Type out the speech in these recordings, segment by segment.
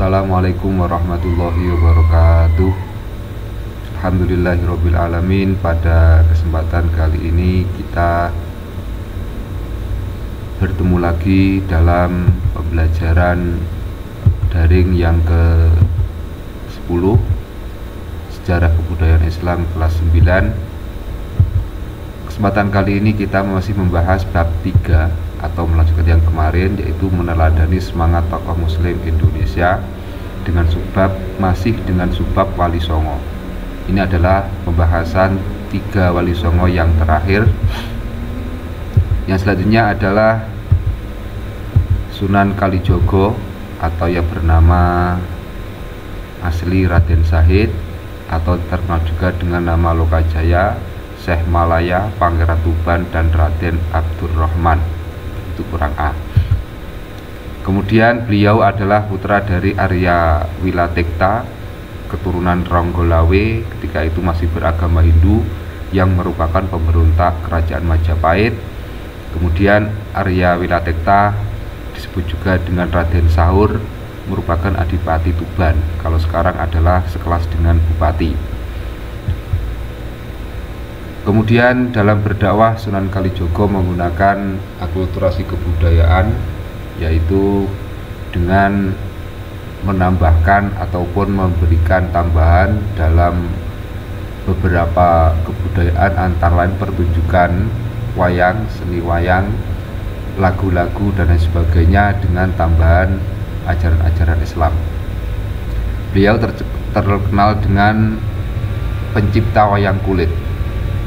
Assalamualaikum warahmatullahi wabarakatuh. Alhamdulillahirabbil alamin. Pada kesempatan kali ini kita bertemu lagi dalam pembelajaran daring yang ke-10 Sejarah Kebudayaan Islam kelas 9. Kesempatan kali ini kita masih membahas bab 3 atau melanjutkan yang kemarin, yaitu meneladani semangat tokoh muslim Indonesia dengan subbab Wali Songo. Ini adalah pembahasan 3 Wali Songo yang terakhir. Yang selanjutnya adalah Sunan Kalijogo atau yang bernama asli Raden Sahid atau terkenal juga dengan nama Lokajaya, Syekh Malaya, Pangeran Tuban, dan Raden Abdurrahman. Itu kurang A. Kemudian beliau adalah putra dari Arya Wilatekta, keturunan Ronggolawe, ketika itu masih beragama Hindu, yang merupakan pemberontak kerajaan Majapahit. Kemudian Arya Wilatekta disebut juga dengan Raden Sahur, merupakan Adipati Tuban, kalau sekarang adalah sekelas dengan Bupati. Kemudian dalam berdakwah, Sunan Kalijogo menggunakan akulturasi kebudayaan, yaitu dengan menambahkan ataupun memberikan tambahan dalam beberapa kebudayaan, antara lain pertunjukan wayang, seni wayang, lagu-lagu dan lain sebagainya, dengan tambahan ajaran-ajaran Islam. Beliau terkenal dengan pencipta wayang kulit.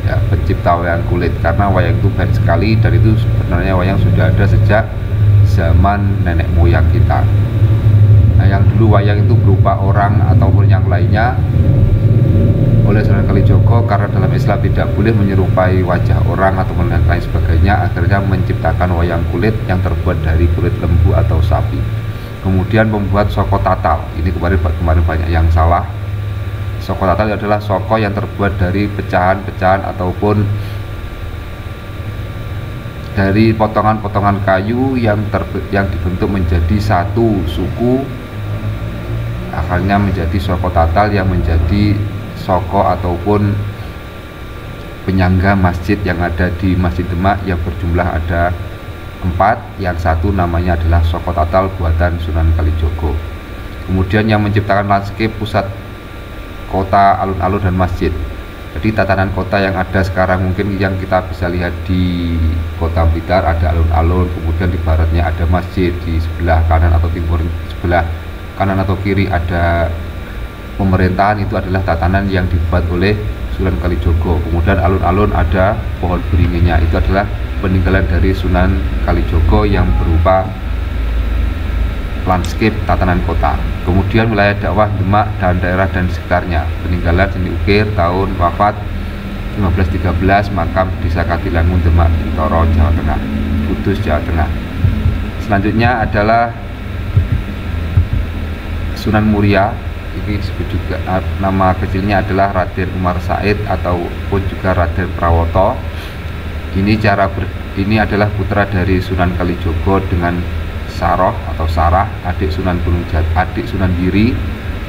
Ya, pencipta wayang kulit, karena wayang itu baik sekali, dan itu sebenarnya wayang sudah ada sejak zaman nenek moyang kita. Nah, yang dulu wayang itu berupa orang ataupun yang lainnya, oleh Sunan Kalijogo karena dalam Islam tidak boleh menyerupai wajah orang ataupun yang lain sebagainya, akhirnya menciptakan wayang kulit yang terbuat dari kulit lembu atau sapi. Kemudian membuat soko tatal. Ini kemarin banyak yang salah. Soko tatal adalah soko yang terbuat dari pecahan-pecahan ataupun dari potongan-potongan kayu yang dibentuk menjadi satu suku, akhirnya menjadi soko tatal yang menjadi soko ataupun penyangga masjid yang ada di Masjid Demak, yang berjumlah ada 4. Yang satu namanya adalah soko tatal buatan Sunan Kalijogo. Kemudian yang menciptakan landscape pusat kota, alun-alun, dan masjid. Jadi tatanan kota yang ada sekarang mungkin yang kita bisa lihat di Kota Blitar, ada alun-alun, kemudian di baratnya ada masjid, di sebelah kanan atau timur, sebelah kanan atau kiri ada pemerintahan. Itu adalah tatanan yang dibuat oleh Sunan Kalijogo. Kemudian alun-alun ada pohon beringinnya, itu adalah peninggalan dari Sunan Kalijogo yang berupa landscape tatanan kota. Kemudian wilayah dakwah Demak dan daerah dan sekitarnya, peninggalan seni ukir, tahun wafat 1513, makam Desa Katilangun, Demak, Bintoro, Jawa Tengah, Kudus, Jawa Tengah. Selanjutnya adalah Sunan Muria. Ini disebut juga nama kecilnya adalah Raden Umar Said ataupun juga Raden Prawoto. Ini adalah putra dari Sunan Kalijogo dengan Saroh atau Sarah, adik Sunan adik Sunan Giri,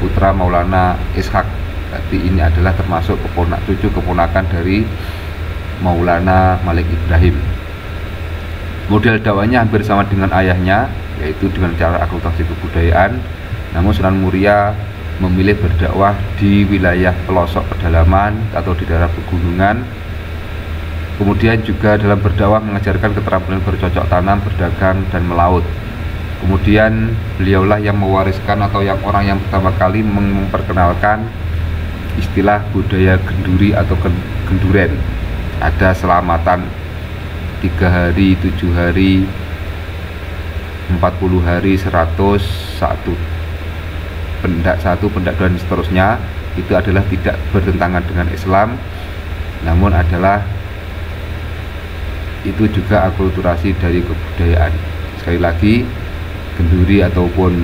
putra Maulana Ishak. Berarti ini adalah termasuk cucu keponakan dari Maulana Malik Ibrahim. Model dakwahnya hampir sama dengan ayahnya, yaitu dengan cara akulturasi kebudayaan. Namun Sunan Muria memilih berdakwah di wilayah pelosok pedalaman atau di daerah pegunungan. Kemudian juga dalam berdakwah mengajarkan keterampilan bercocok tanam, berdagang, dan melaut. Kemudian beliaulah yang mewariskan atau yang orang yang pertama kali memperkenalkan istilah budaya genduri atau genduren. Ada selamatan 3 hari, 7 hari, 40 hari, 100, 1 pendak, dan seterusnya. Itu adalah tidak bertentangan dengan Islam, namun adalah itu juga akulturasi dari kebudayaan. Sekali lagi, genduri ataupun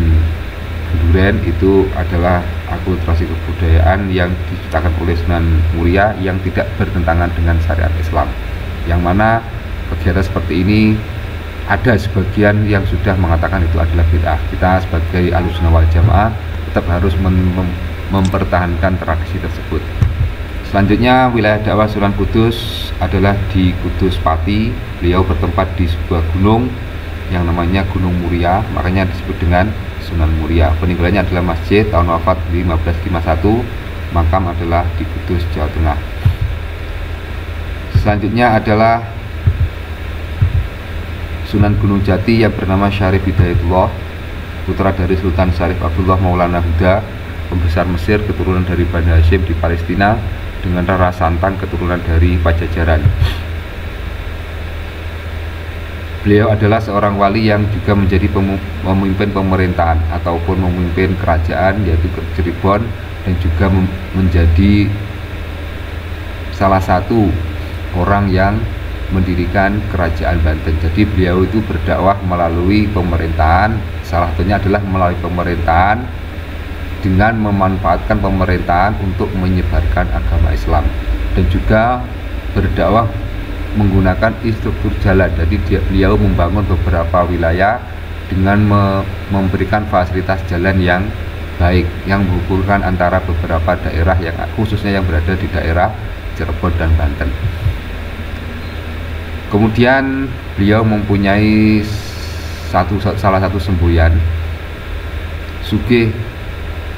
genduren itu adalah akulturasi kebudayaan yang diciptakan oleh Sunan Muria yang tidak bertentangan dengan syariat Islam, yang mana kegiatan seperti ini ada sebagian yang sudah mengatakan itu adalah bid'ah. Kita sebagai Ahlussunnah wal Jamaah tetap harus mempertahankan tradisi tersebut. Selanjutnya wilayah dakwah Sunan Kudus adalah di Kudus Pati. Beliau bertempat di sebuah gunung yang namanya Gunung Muria, makanya disebut dengan Sunan Muria. Peninggalannya adalah masjid, tahun wafat 1551, makam adalah di Kudus, Jawa Tengah. Selanjutnya adalah Sunan Gunung Jati yang bernama Syarif Hidayatullah, putra dari Sultan Syarif Abdullah Maulana Huda, pembesar Mesir, keturunan dari Bani Hashim di Palestina, dengan Rara Santang, keturunan dari Pajajaran. Beliau adalah seorang wali yang juga menjadi pemimpin pemerintahan ataupun memimpin kerajaan, yaitu Cirebon, dan juga menjadi salah satu orang yang mendirikan kerajaan Banten. Jadi beliau itu berdakwah melalui pemerintahan, salah satunya adalah melalui pemerintahan dengan memanfaatkan pemerintahan untuk menyebarkan agama Islam, dan juga berdakwah menggunakan instruktur jalan. Jadi beliau membangun beberapa wilayah dengan memberikan fasilitas jalan yang baik, yang menghubungkan antara beberapa daerah, yang khususnya yang berada di daerah Cirebon dan Banten. Kemudian beliau mempunyai salah satu semboyan, sugih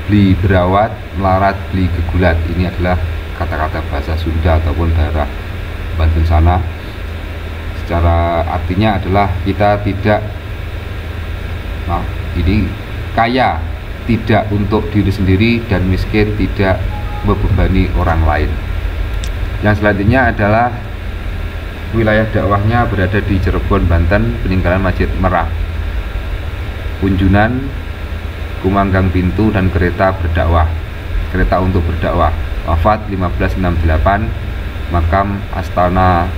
beli berawat, melarat beli gegulat. Ini adalah kata-kata bahasa Sunda ataupun daerah Banten sana. Secara artinya adalah kita tidak, ini kaya tidak untuk diri sendiri dan miskin tidak membebani orang lain. Yang selanjutnya adalah wilayah dakwahnya berada di Cirebon, Banten, peninggalan Masjid Merah, Kunjunan, Kumanggang Pintu, dan kereta berdakwah, kereta untuk berdakwah. Wafat 1568, makam Astana,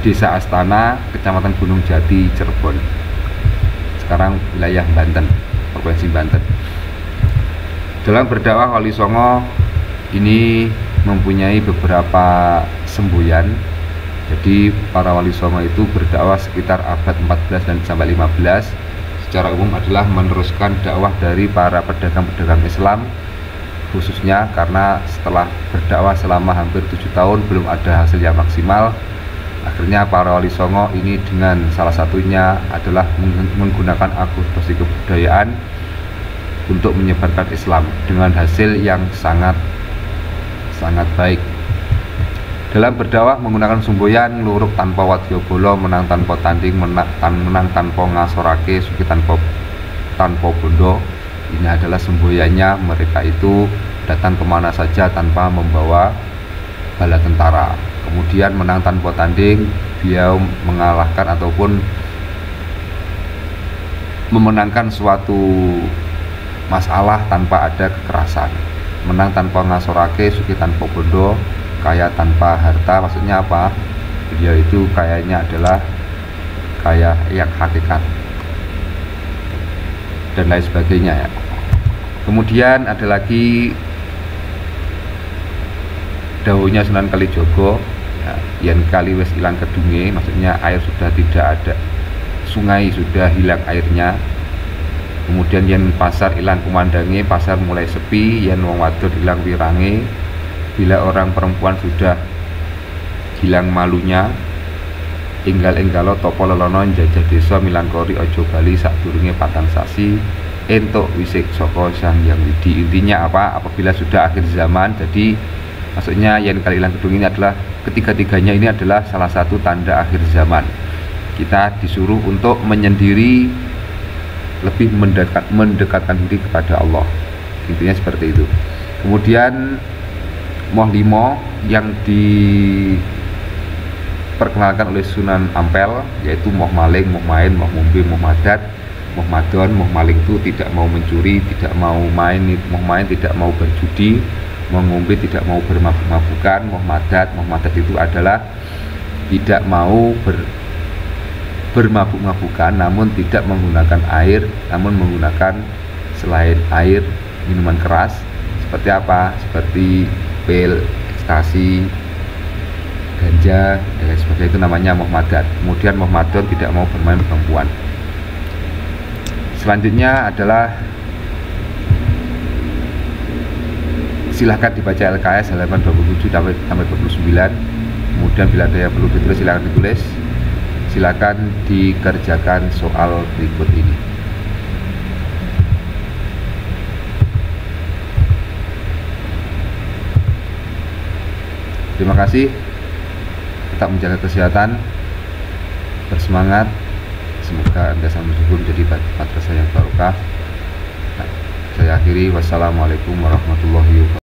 Desa Astana, Kecamatan Gunung Jati, Cirebon. Sekarang wilayah Banten, Provinsi Banten. Dalam berdakwah, Wali Songo ini mempunyai beberapa semboyan. Jadi para Wali Songo itu berdakwah sekitar abad 14 dan sampai 15. Secara umum adalah meneruskan dakwah dari para pedagang-pedagang Islam, khususnya karena setelah berdakwah selama hampir 7 tahun belum ada hasil yang maksimal. Akhirnya para Wali Songo ini dengan salah satunya adalah menggunakan akulturasi kebudayaan untuk menyebarkan Islam dengan hasil yang sangat baik. Dalam berdakwah menggunakan semboyan, luruk tanpa wadya bolo, menang tanpa tanding, menang tanpa ngasorake, suki tanpa bondo. Ini adalah semboyannya. Mereka itu datang kemana saja tanpa membawa bala tentara. Kemudian menang tanpa tanding, beliau mengalahkan ataupun memenangkan suatu masalah tanpa ada kekerasan. Menang tanpa ngasorake, suki tanpa bondo, kaya tanpa harta. Maksudnya apa? Beliau itu kayanya adalah kaya yang hakikat dan lain sebagainya ya. Kemudian ada lagi dawuhnya Sunan Kalijogo ya, yen kali wis ilang kedunge, maksudnya air sudah tidak ada, sungai sudah hilang airnya. Kemudian yen pasar ilang kumandange, pasar mulai sepi. Yen wong wadon ilang wirange, bila orang perempuan sudah hilang malunya. Enggal enggalo topo lelono jajah desa milangkori ojo bali sadurunge patang sasi entuk wisik saka Sang Hyang Widi. Intinya apa? Apabila sudah akhir zaman, jadi maksudnya yen kali ilang kedung ini adalah ketiga-tiganya ini adalah salah satu tanda akhir zaman. Kita disuruh untuk menyendiri, lebih mendekatkan diri kepada Allah. Intinya seperti itu. Kemudian Moh Limo yang diperkenalkan oleh Sunan Ampel, yaitu Moh Maling, Moh Main, Moh Mumbi, Moh Madat, Moh Madon. Moh Maling itu tidak mau mencuri, tidak mau main. Moh Main tidak mau berjudi. Moh Mumbi tidak mau bermabuk-mabukan. Moh Madat itu adalah tidak mau bermabuk-mabukan, namun tidak menggunakan air, namun menggunakan selain air minuman keras. Seperti apa? Seperti pil, ekstasi, ganja ganja dan lain sebagainya, itu namanya muhmadat. Kemudian muhmadun tidak mau bermain perempuan. Selanjutnya adalah silahkan dibaca LKS halaman 27 sampai 29. Kemudian bila ada yang perlu ditulis silahkan ditulis. Silakan dikerjakan soal berikut ini. Terima kasih. Tetap menjaga kesehatan, bersemangat. Semoga Anda sama subur menjadi madrasah yang barokah. Saya akhiri. Wassalamualaikum warahmatullahi wabarakatuh.